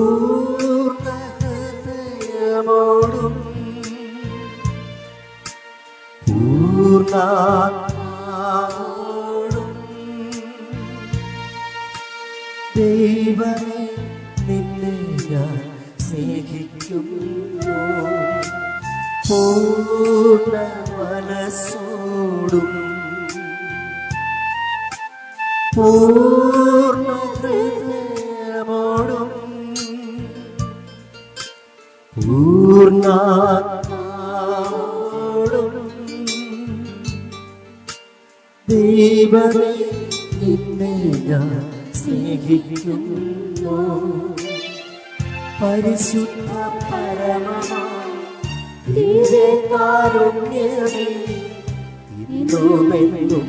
പൂർണ്ണ ഹൃദയമോടും പൂർണ്ണാത്മാവോടും ദൈവമേ നിന്നെ ഞാൻ സ്നേഹിക്കുന്നു. പൂർണ്ണ മനസ്സോടും പൂർണ്ണ ഹൃദയമോടും പൂർണ്ണാത്മാവോടും ദൈവമേ നിന്നെ ഞാൻ സ്നേഹിക്കുന്നു. പരിശുദ്ധ ദിവ്യകാരുണ്യമേ ഇന്നുമെന്നും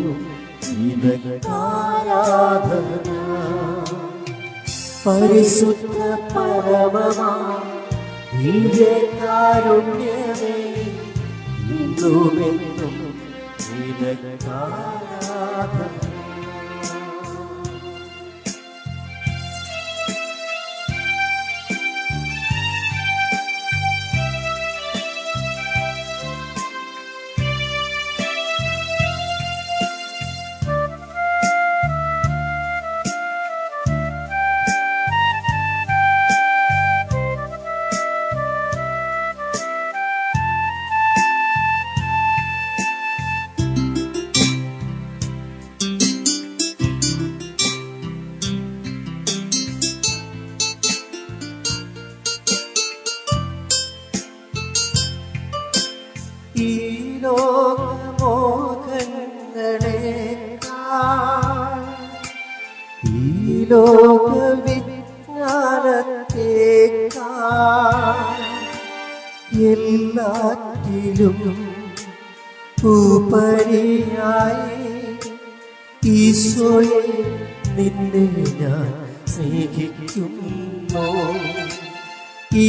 നിനക്കാരാധന. പരിശുദ്ധ ദിവ്യകാരുണ്യമേ ഇന്നുമെന്നും നിനക്കാരാധന. ഈ ലോകമോഹങ്ങളെക്കാൾ ഈ ലോകവിജ്ഞാനത്തെക്കാൾ എല്ലാറ്റിലും ഉപരിയായി ഈശോയെ നിന്നെ ഞാൻ സ്നേഹിക്കുന്നു. ഈ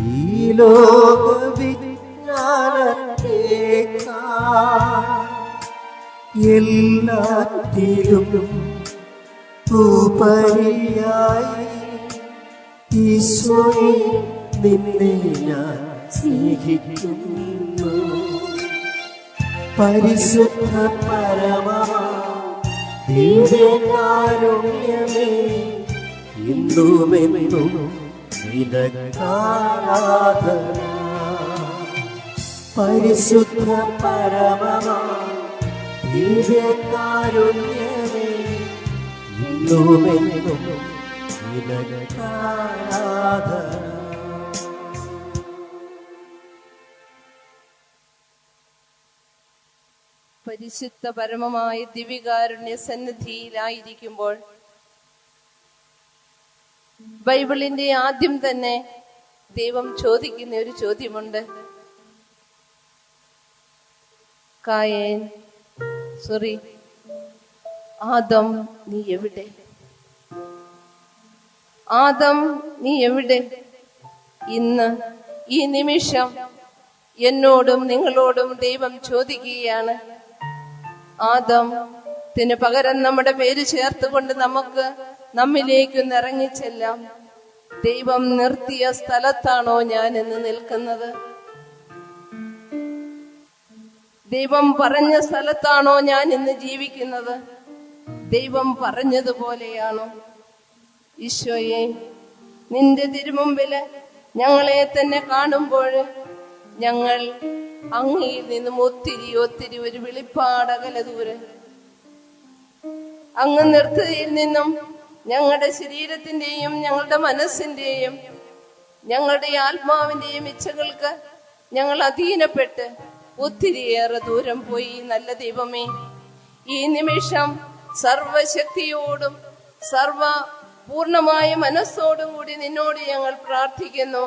ഈ ലോകവിജ്ഞാനത്തെക്കാൾ എല്ലാറ്റിലും ഉപരിയായി ഈശോയെ നിന്നെ ഞാൻ സ്നേഹിക്കുന്നു. പരിശുദ്ധ ദിവ്യകാരുണ്യമേ ഇന്നുമെന്നും നിനക്കാരാധന. പരിശുദ്ധ ദിവ്യകാരുണ്യമേ ഇന്നുമെന്നും നിനക്കാരാധന. പരിശുദ്ധ പരമമായ ദിവ്യകാരുണ്യ സന്നിധിയിലായിരിക്കുമ്പോൾ ബൈബിളിന്റെ ആദ്യം തന്നെ ദൈവം ചോദിക്കുന്ന ഒരു ചോദ്യമുണ്ട്. ആദം നീ എവിടെ? ആദം നീ എവിടെ? ഇന്ന് ഈ നിമിഷം എന്നോടും നിങ്ങളോടും ദൈവം ചോദിക്കുകയാണ്. ആദത്തിന് പകരം നമ്മുടെ പേര് ചേർത്തുകൊണ്ട് നമുക്ക് നമ്മിലേക്കൊന്ന് ഇറങ്ങിച്ചെല്ലാം. ദൈവം നിർത്തിയ സ്ഥലത്താണോ ഞാൻ ഇന്ന് നിൽക്കുന്നത്? ദൈവം പറഞ്ഞ സ്ഥലത്താണോ ഞാൻ ഇന്ന് ജീവിക്കുന്നത്? ദൈവം പറഞ്ഞതുപോലെയാണോ? ഈശോയെ, നിന്റെ തിരുമുമ്പില് ഞങ്ങളെ തന്നെ കാണുമ്പോൾ ഞങ്ങൾ അങ്ങയിൽ നിന്നും ഒത്തിരി ഒത്തിരി ഒരു വെളിപ്പാടകല ദൂരെ, അങ്ങ് നിർത്തിയിൽ നിന്നും ഞങ്ങളുടെ ശരീരത്തിന്റെയും ഞങ്ങളുടെ മനസ്സിന്റെയും ഞങ്ങളുടെ ആത്മാവിന്റെയും ഇച്ഛകൾക്ക് ഞങ്ങൾ അധീനപ്പെട്ട് ഒത്തിരിയേറെ ദൂരം പോയി. നല്ല ദൈവമേ, ഈ നിമിഷം സർവശക്തിയോടും പൂർണ്ണമായ മനസ്സോടും കൂടി നിന്നോട് ഞങ്ങൾ പ്രാർത്ഥിക്കുന്നു.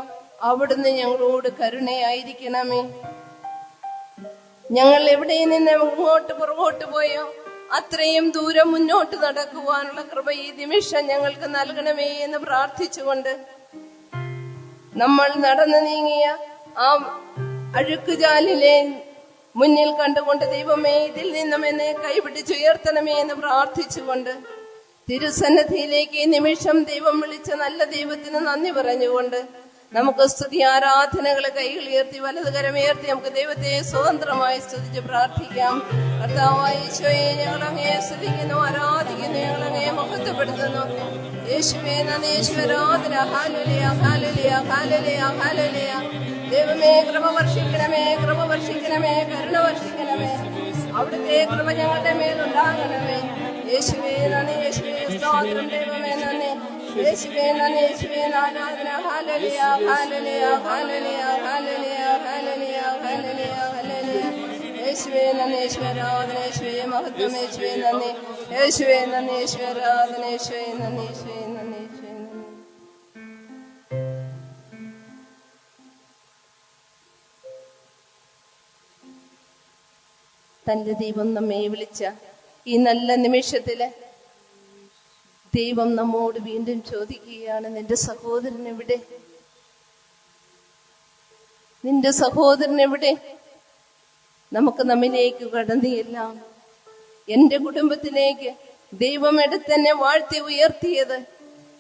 അവിടുന്ന് ഞങ്ങളോട് കരുണയായിരിക്കണമേ. ഞങ്ങൾ എവിടെ നിന്ന് മുന്നോട്ട് പുറകോട്ട് പോയോ അത്രയും ദൂരം മുന്നോട്ട് നടക്കുവാനുള്ള കൃപ ഈ നിമിഷം ഞങ്ങൾക്ക് നൽകണമേ എന്ന് പ്രാർത്ഥിച്ചുകൊണ്ട് നമ്മൾ നടന്നു നീങ്ങിയ ആ അഴുക്കുചാലിലെ മുന്നിൽ കണ്ടുകൊണ്ട് ദൈവമേ ഇതിൽ നിന്നും എന്നെ കൈപിടിച്ചുയർത്തണമേ എന്ന് പ്രാർത്ഥിച്ചുകൊണ്ട് തിരുസന്നിധിയിലേക്ക് ഈ നിമിഷം ദൈവം വിളിച്ച നല്ല ദൈവത്തിന് നന്ദി പറഞ്ഞുകൊണ്ട് നമുക്ക് സ്തുതി ആരാധനകളെ കൈകൾ ഉയർത്തി വലതുകരമുയർത്തി നമുക്ക് ദൈവത്തെ സ്വതന്ത്രമായി സ്തുതിച്ച് പ്രാർത്ഥിക്കാം. കർത്താവായ ഈശോയെ, ഞങ്ങൾ അങ്ങയെ സ്തുതിക്കുന്നു, ആരാധിക്കുന്നു, ഞങ്ങൾ അങ്ങയെ മഹത്വപ്പെടുത്തുന്നു. യേശുവേ നന്ദി, യേശുവരാധന. ഹല്ലേലൂയ, ഹല്ലേലൂയ, ഹല്ലേലൂയ, ഹല്ലേലൂയ. ദൈവമേ കൃപ വർഷിക്കണമേ, കൃപ വർഷിക്കണമേ, കരുണ വർഷിക്കണമേ. അവിടുത്തെ കൃപ ഞങ്ങളുടെ മേലുണ്ടാകണമേ. യേശുവേ നന്ദി, യേശുവേ സ്തോത്രം. ദൈവമേ നന്ദി, യേശുവേ നന്ദി, യേശുവേ ആരാധന. ഹല്ലേലൂയ, ഹല്ലേലൂയ, ഹല്ലേലൂയ, ഹല്ലേലൂയ, ഹല്ലേലൂയ, ഹല്ലേലൂയ, ഹല്ലേലൂയ. യേശുവേ നന്ദി, യേശുവേ ആരാധന, യേശുവേ മഹത്വം, യേശുവേ നന്ദി, യേശുവേ നന്ദി, യേശുവേ ആരാധന, യേശുവേ നന്ദി, യേശുവേ നന്ദി, യേശുവേ നന്ദി. തന്റെ ദൈവം നമ്മെ വിളിച്ച ഈ നല്ല നിമിഷത്തില് ദൈവം നമ്മോട് വീണ്ടും ചോദിക്കുകയാണ്, നിന്റെ സഹോദരൻ എവിടെ? നിന്റെ സഹോദരൻ എവിടെ? നമുക്ക് നമ്മിലേക്ക് കടന്നിയെല്ലാം എന്റെ കുടുംബത്തിലേക്ക് ദൈവം എടുത്തെന്നെ വാഴ്ത്തി ഉയർത്തിയത്,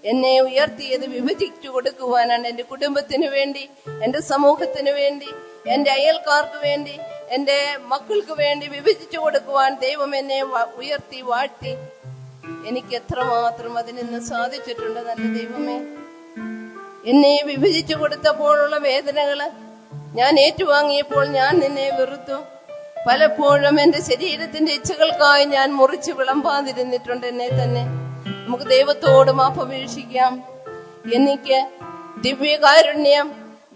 എന്നെ ഉയർത്തിയത് വിഭജിച്ചു കൊടുക്കുവാനാണ്. എന്റെ കുടുംബത്തിന് വേണ്ടി, എന്റെ സമൂഹത്തിന് വേണ്ടി, എന്റെ അയൽക്കാർക്ക് വേണ്ടി, എന്റെ മക്കൾക്ക് വേണ്ടി വിഭജിച്ചു കൊടുക്കുവാൻ ദൈവം എന്നെ ഉയർത്തി വാഴ്ത്തി. എനിക്ക് എത്രമാത്രം അതിന് സാധിച്ചിട്ടുണ്ട് നല്ല ദൈവമേ. എന്നെ വിഭജിച്ചു കൊടുത്തപ്പോഴുള്ള വേദനകള് ഞാൻ ഏറ്റുവാങ്ങിയപ്പോൾ ഞാൻ നിന്നെ വെറുത്തു. പലപ്പോഴും എന്റെ ശരീരത്തിന്റെ ഇച്ഛകൾക്കായി ഞാൻ മുറിച്ച് വിളമ്പാതിരുന്നിട്ടുണ്ട് എന്നെ തന്നെ. നമുക്ക് ദൈവത്തോട് മാപ്പപേക്ഷിക്കാം. എനിക്ക് ദിവ്യകാരുണ്യം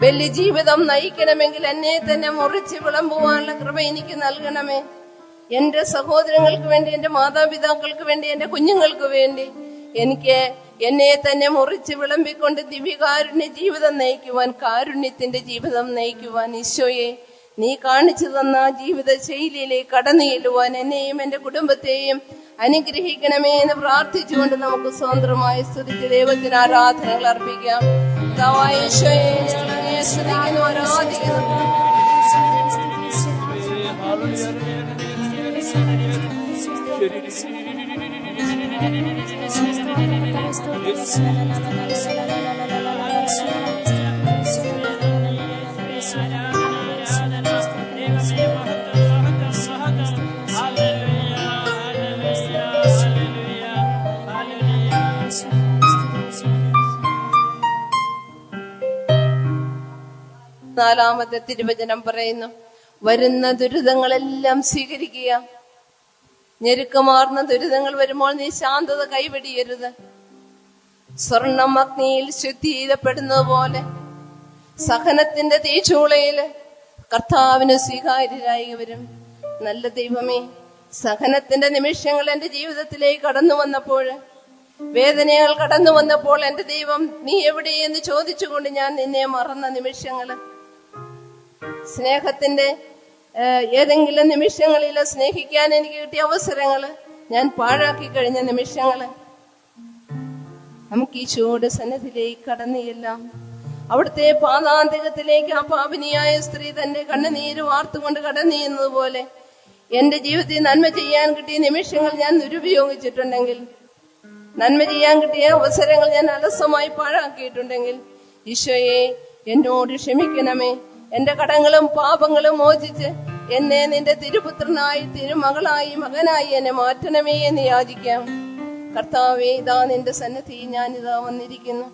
വലിയ ജീവിതം നയിക്കണമെങ്കിൽ എന്നെ തന്നെ മുറിച്ച് വിളമ്പുവാനുള്ള കൃപ എനിക്ക് നൽകണമേ. എന്റെ സഹോദരങ്ങൾക്ക് വേണ്ടി, എന്റെ മാതാപിതാക്കൾക്ക് വേണ്ടി, എന്റെ കുഞ്ഞുങ്ങൾക്ക് വേണ്ടി എനിക്ക് എന്നെ തന്നെ മുറിച്ച് വിളമ്പിക്കൊണ്ട് ദിവ്യകാരുണ്യ ജീവിതം നയിക്കുവാൻ, കാരുണ്യത്തിന്റെ ജീവിതം നയിക്കുവാൻ ഈശോയെ നീ കാണിച്ചു തന്ന ജീവിത ശൈലിയിലേക്ക് കടന്നു ചെല്ലുവാൻ എന്നെയും എന്റെ കുടുംബത്തെയും അനുഗ്രഹിക്കണമേ എന്ന് പ്രാർത്ഥിച്ചുകൊണ്ട് നമുക്ക് സ്വതന്ത്രമായി സ്തുതിച്ച് ദൈവത്തിന് ആരാധനകൾ അർപ്പിക്കാം. ഈശോയെ ഞങ്ങൾ അങ്ങയെ സ്തുതിക്കുന്നു, ആരാധിക്കുന്നു. നാലാമത്തെ തിരുവചനം പറയുന്നു, വരുന്ന ദുരിതങ്ങളെല്ലാം സ്വീകരിക്കുക. ഞെരുക്കമാർന്ന ദുരിതങ്ങൾ വരുമ്പോൾ നീ ശാന്തത കൈവെടിയരുത്. സ്വർണം അഗ്നിയിൽ ശുദ്ധി ചെയ്യപ്പെടുന്നത് പോലെ സഹനത്തിന്റെ തീച്ചൂളയില് കർത്താവിന് സ്വീകാര്യരായി വരും. നല്ല ദൈവമേ, സഹനത്തിന്റെ നിമിഷങ്ങൾ എന്റെ ജീവിതത്തിലേക്ക് കടന്നു വന്നപ്പോൾ, വേദനകൾ കടന്നു വന്നപ്പോൾ എന്റെ ദൈവം നീ എവിടെയെന്ന് ചോദിച്ചുകൊണ്ട് ഞാൻ നിന്നെ മറന്ന നിമിഷങ്ങള്, സ്നേഹത്തിന്റെ ഏതെങ്കിലും നിമിഷങ്ങളില് സ്നേഹിക്കാൻ എനിക്ക് കിട്ടിയ അവസരങ്ങള് ഞാൻ പാഴാക്കി കഴിഞ്ഞ നിമിഷങ്ങള്, നമുക്ക് ഈശോയുടെ സന്നിധിയിലേക്ക് കടന്നിയെല്ലാം അവിടുത്തെ പാതാന്തികത്തിലേക്ക് ആ പാപിനിയായ സ്ത്രീ തന്റെ കണ്ണുനീര് വാർത്തുകൊണ്ട് കടന്നിയുന്നത് പോലെ എന്റെ ജീവിതത്തിൽ നന്മ ചെയ്യാൻ കിട്ടിയ നിമിഷങ്ങൾ ഞാൻ ദുരുപയോഗിച്ചിട്ടുണ്ടെങ്കിൽ, നന്മ ചെയ്യാൻ കിട്ടിയ അവസരങ്ങൾ ഞാൻ അലസമായി പാഴാക്കിയിട്ടുണ്ടെങ്കിൽ ഈശോയെ എന്നോട് ക്ഷമിക്കണമേ. എന്റെ കടങ്ങളും പാപങ്ങളും മോചിച്ച് എന്നെ നിന്റെ തിരുപുത്രനായി, തിരുമകളായി, മകനായി എന്നെ മാറ്റണമേ എന്ന് യാചിക്കാം. കർത്താവേ, ഇതാ നിന്റെ സന്നിധി ഞാനിതാ വന്നിരിക്കുന്നു.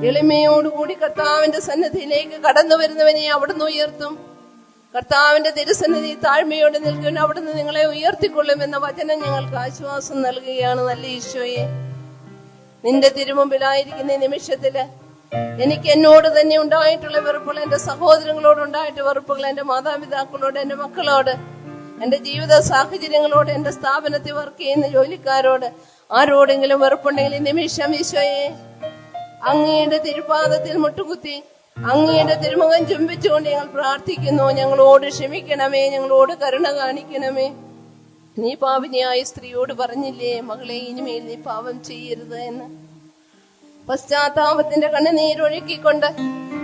എളിമയോടുകൂടി കർത്താവിന്റെ സന്നിധിയിലേക്ക് കടന്നു വരുന്നവനെ അവിടുന്ന് ഉയർത്തും. കർത്താവിന്റെ തിരുസന്നിധി താഴ്മയോട് നിൽക്കുന്ന അവിടുന്ന് നിങ്ങളെ ഉയർത്തിക്കൊള്ളുമെന്ന വചനം ഞങ്ങൾക്ക് ആശ്വാസം നൽകുകയാണ്. നല്ല ഈശോയെ, നിന്റെ തിരുമുമ്പിലായിരിക്കുന്ന നിമിഷത്തില് എനിക്ക് എന്നോട് തന്നെ ഉണ്ടായിട്ടുള്ള വെറുപ്പുകൾ, എന്റെ സഹോദരങ്ങളോട് ഉണ്ടായിട്ട് വെറുപ്പുകൾ, എന്റെ മാതാപിതാക്കളോട്, എന്റെ മക്കളോട്, എന്റെ ജീവിത സാഹചര്യങ്ങളോട്, എന്റെ സ്ഥാപനത്തിൽ വർക്ക് ചെയ്യുന്ന ജോലിക്കാരോട്, ആരോടെങ്കിലും വെറുപ്പുണ്ടെങ്കിൽ ഈ നിമിഷം ഈശോയെ അങ്ങയുടെ തിരുപാദത്തിൽ മുട്ടുകുത്തി അങ്ങയുടെ തിരുമുഖം ചുംബിച്ചുകൊണ്ട് ഞങ്ങൾ പ്രാർത്ഥിക്കുന്നു. ഞങ്ങളോട് ക്ഷമിക്കണമേ, ഞങ്ങളോട് കരുണ കാണിക്കണമേ. നീ പാപിനിയായ സ്ത്രീയോട് പറഞ്ഞില്ലേ, മകളെ ഇനിമേൽ നീ പാപം ചെയ്യരുത് എന്ന്. പശ്ചാത്താപത്തിന്റെ കണ്ണുനീരൊഴുക്കിക്കൊണ്ട്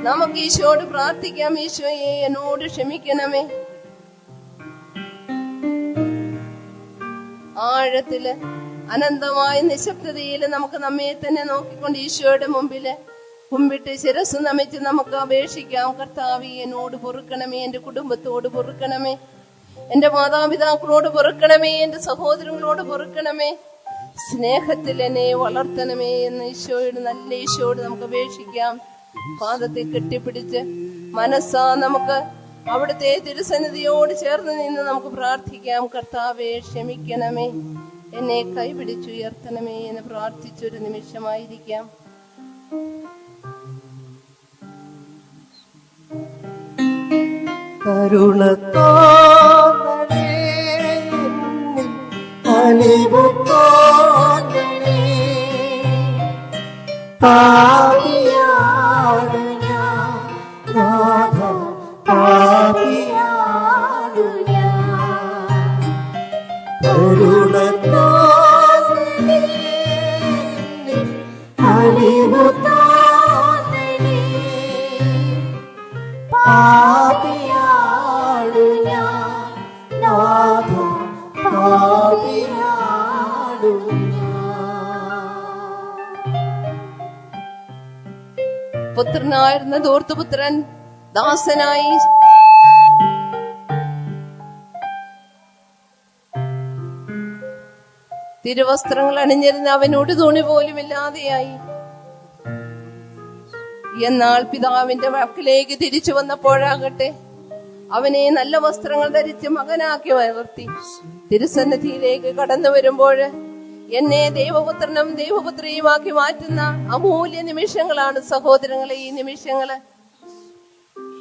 നമുക്ക് ഈശോയോട് പ്രാർത്ഥിക്കാം. ഈശോയെ എന്നോട് ക്ഷമിക്കണമേ, ആഴത്തില് അനന്തമായ നിശബ്ദതയില് നമുക്ക് നമ്മെ തന്നെ നോക്കിക്കൊണ്ട് ഈശോയുടെ മുമ്പില് കുമ്പിട്ട് ശിരസ് നമിച്ച് നമുക്ക് അപേക്ഷിക്കാം. കർത്താവേ, എന്നോട് പൊറുക്കണമേ, എന്റെ കുടുംബത്തോട് പൊറുക്കണമേ, എന്റെ മാതാപിതാക്കളോട് പൊറുക്കണമേ, എന്റെ സഹോദരങ്ങളോട് പൊറുക്കണമേ, സ്നേഹത്തിൽ എന്നെ വളർത്തണമേ എന്ന് ഈശോയോട്, നല്ല ഈശോയോട് നമുക്ക് അപേക്ഷിക്കാം. പാദത്തെ കെട്ടിപ്പിടിച്ച് മനസ്സാ നമുക്ക് അവിടുത്തെ തിരുസന്നിധിയോട് ചേർന്ന് നിന്ന് നമുക്ക് പ്രാർത്ഥിക്കാം. കർത്താവേ, ക്ഷമിക്കണമേ, എന്നെ കൈപിടിച്ചുയർത്തണമേ എന്ന് പ്രാർത്ഥിച്ചൊരു നിമിഷമായിരിക്കാം. കരുണ തോന്നണേ, അലിവു തോന്നണേ, പാപിയാണു ഞാൻ നാഥ, പാപിയാണു ഞാൻ. കരുണ തോന്നണേ, അലിവു തോന്നണേ, പാപിയാണു ഞാൻ നാഥ, പാപിയാണു ഞാൻ. പുത്രനായിരുന്ന ധൂർത്തുപുത്രൻ ദാസനായി തിരുവസ്ത്രങ്ങൾ അണിഞ്ഞിരുന്ന അവനോട് തുണി പോലും ഇല്ലാതെയായി. എന്നാൽ പിതാവിന്റെ വാക്കിലേക്ക് തിരിച്ചു വന്നപ്പോഴാകട്ടെ അവനെ നല്ല വസ്ത്രങ്ങൾ ധരിച്ച് മകനാക്കി വളർത്തി. തിരുസന്നിധിയിലേക്ക് കടന്നു വരുമ്പോൾ എന്നെ ദൈവപുത്രനും ദൈവപുത്രിയുമാക്കി മാറ്റുന്ന അമൂല്യ നിമിഷങ്ങളാണ് സഹോദരങ്ങളെ ഈ നിമിഷങ്ങള്.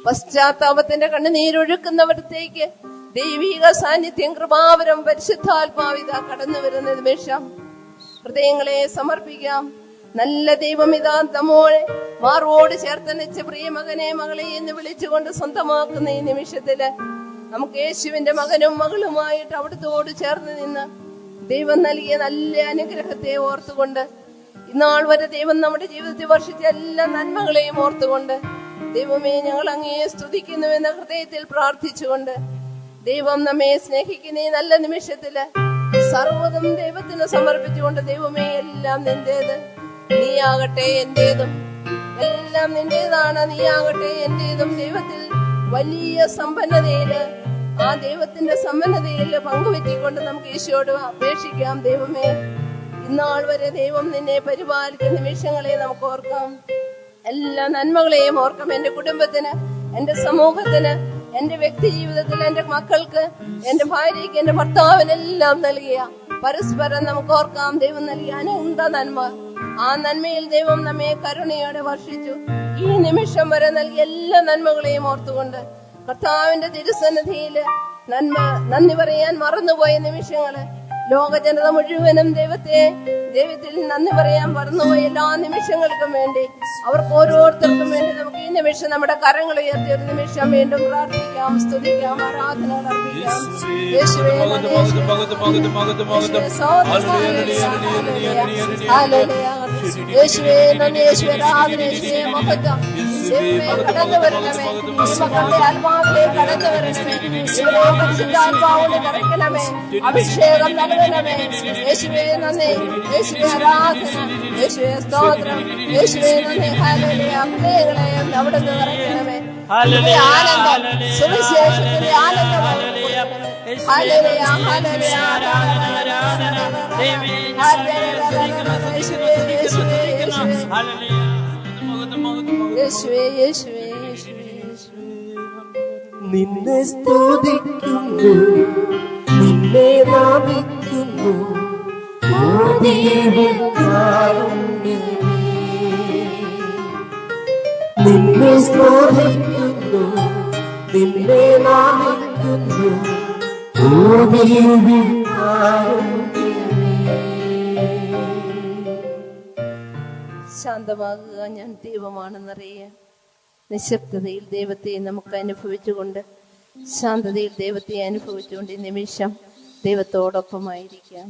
പശ്ചാത്താപത്തിന്റെ കണ്ണുനീരൊഴുക്കുന്നവരത്തേക്ക് ദൈവിക സാന്നിധ്യം, കൃപാവരം, പരിശുദ്ധാത്മാവിത കടന്നു വരുന്ന നിമിഷം. ഹൃദയങ്ങളെ സമർപ്പിക്കാം. നല്ല ദൈവം ഇതാ നമ്മോടെ മാറോട് ചേർത്തനച്ച് പ്രിയമകനെ, മകളെ എന്ന് വിളിച്ചുകൊണ്ട് സ്വന്തമാക്കുന്ന ഈ നിമിഷത്തില് നമുക്ക് യേശുവിന്റെ മകനും മകളുമായിട്ട് അവിടുത്തോട് ചേർന്ന് നിന്ന് ദൈവം നൽകിയ നല്ല അനുഗ്രഹത്തെ ഓർത്തുകൊണ്ട്, ഇന്നാൾ വരെ ദൈവം നമ്മുടെ ജീവിതത്തിൽ വർഷിച്ച എല്ലാ നന്മകളെയും ഓർത്തുകൊണ്ട്, ദൈവമേ, ഞങ്ങൾ അങ്ങയെ സ്തുതിക്കുന്നുവെന്ന ഹൃദയത്തിൽ പ്രാർത്ഥിച്ചുകൊണ്ട്, ദൈവം നമ്മെ സ്നേഹിക്കുന്ന ഈ നല്ല നിമിഷത്തില് സർവ്വതും ദൈവത്തിന് സമർപ്പിച്ചുകൊണ്ട്, ദൈവമേ, എല്ലാം നിന്റേത്, നീയാകട്ടെ എന്റേതും, എല്ലാം നിന്റേതാണ്, നീയാകട്ടെ എന്റേതും. ദൈവത്തിൽ വലിയ സമ്പന്നതയില്, ആ ദൈവത്തിന്റെ സമ്പന്നതയിൽ പങ്കുവെറ്റിക്കൊണ്ട് നമുക്ക് ഈശോയോട് അപേക്ഷിക്കാം. ദൈവമേ, ഇന്നാൾ വരെ ദൈവം നിന്നെ പരിപാലിക്കുന്ന നിമിഷങ്ങളെ നമുക്ക് ഓർക്കാം. എല്ലാ നന്മകളെയും ഓർക്കാം. എന്റെ കുടുംബത്തിന്, എന്റെ സമൂഹത്തിന്, എന്റെ വ്യക്തി ജീവിതത്തിൽ, എന്റെ മക്കൾക്ക്, എന്റെ ഭാര്യയ്ക്ക്, എന്റെ ഭർത്താവിനെല്ലാം നൽകിയ പരസ്പരം നമുക്ക് ഓർക്കാം. ദൈവം നൽകിയ അനന്ത നന്മ, ആ നന്മയിൽ ദൈവം നമ്മെ കരുണയോടെ വർഷിച്ചു. ഈ നിമിഷം വരെ നൽകിയ എല്ലാ നന്മകളെയും ഓർത്തുകൊണ്ട് കർത്താവിന്റെ തിരുസന്നിധിയില് നന്ദി പറയാൻ മറന്നുപോയ നിമിഷങ്ങള്, ലോക ജനത മുഴുവനും ദൈവത്തിൽ നന്ദി പറയാൻ മറന്നുപോയ എല്ലാ നിമിഷങ്ങൾക്കും വേണ്ടി, അവർക്ക് ഓരോരുത്തർക്കും വേണ്ടി നമുക്ക് ഈ നിമിഷം നമ്മുടെ കരങ്ങൾ ഉയർത്തി ഒരു നിമിഷം വീണ്ടും പ്രാർത്ഥിക്കാം, സ്തുതിക്കാം, ആരാധനകൾ അർപ്പിക്കാം. യേശുവേ നന്ദി, യേശുവേ നന്ദി, യേശുവേ ആരാധന, യേശുവേ മഹത്വം. കടന്നു വരണമേ, മക്കളുടെ ആത്മാവിലേക്ക് കടന്നു വരണമേ, പരിശുദ്ധാത്മാവിനെ നിറയ്ക്കണമേ, അഭിഷേകം നൽകണമേ. യേശുവേ നന്ദി, യേശുവേ ആരാധന, യേശുവേ സ്തോത്രം, യേശുവേ നന്ദി. ഹല്ലേലൂയ. ഹൃദയങ്ങളെയും അവിടുന്ന് നിറയ്ക്കണമേ. ആനന്ദം, സുവിശേഷത്തിന്റെ ആനന്ദം. ഹല്ലേലൂയ, ഹല്ലേലൂയ, യേശുവേ, യേശുവേ, നിന്നെ സ്തുതിക്കുന്നു, നിന്നെ നാമിക്കുന്നു, നിന്നെ സ്തുതിക്കുന്നു, നിന്നെ നാമിക്കുന്നു, ശാന്തമാകുക, ഞാൻ ദൈവമാണെന്നറിയുക. നിശബ്ദതയിൽ ദൈവത്തെ നമുക്ക് അനുഭവിച്ചുകൊണ്ട്, ശാന്തതയിൽ ദൈവത്തെ അനുഭവിച്ചുകൊണ്ട് ഈ നിമിഷം ദൈവത്തോടൊപ്പമായിരിക്കാം.